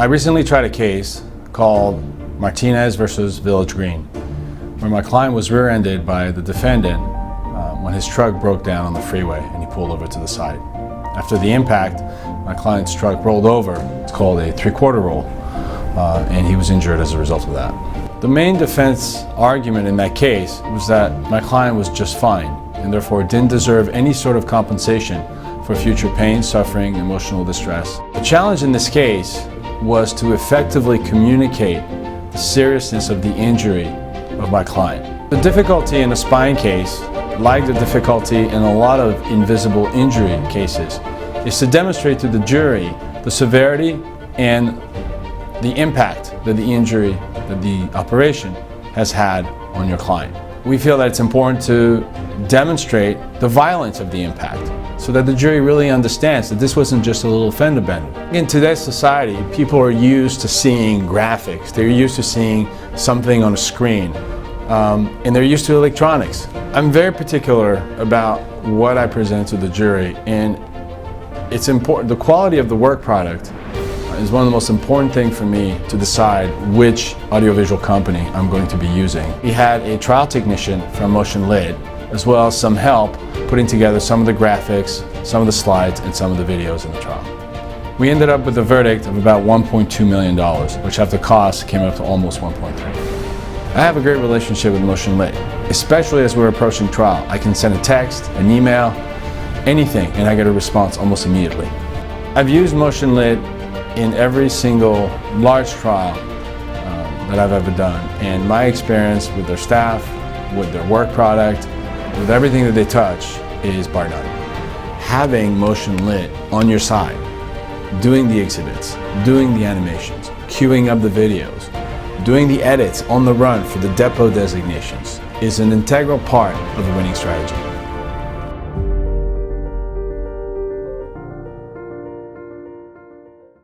I recently tried a case called Martinez versus Village Green, where my client was rear-ended by the defendant when his truck broke down on the freeway and he pulled over to the side. After the impact, my client's truck rolled over. It's called a three-quarter roll, and he was injured as a result of that. The main defense argument in that case was that my client was just fine and therefore didn't deserve any sort of compensation for future pain, suffering, emotional distress. The challenge in this case was to effectively communicate the seriousness of the injury of my client. The difficulty in a spine case, like the difficulty in a lot of invisible injury cases, is to demonstrate to the jury the severity and the impact that the injury, that the operation has had on your client. We feel that it's important to demonstrate the violence of the impact so that the jury really understands that this wasn't just a little fender bender. In today's society, people are used to seeing graphics. They're used to seeing something on a screen, and they're used to electronics. I'm very particular about what I present to the jury, and it's important. The quality of the work product is one of the most important things for me to decide which audiovisual company I'm going to be using. We had a trial technician from MotionLit, as well as some help putting together some of the graphics, some of the slides, and some of the videos in the trial. We ended up with a verdict of about $1.2 million, which after costs came up to almost 1.3. I have a great relationship with MotionLit, especially as we're approaching trial. I can send a text, an email, anything, and I get a response almost immediately. I've used MotionLit in every single large trial that I've ever done, and my experience with their staff, with their work product, with everything that they touch is bar none. Having MotionLit on your side, doing the exhibits, doing the animations, queuing up the videos, doing the edits on the run for the depot designations is an integral part of a winning strategy.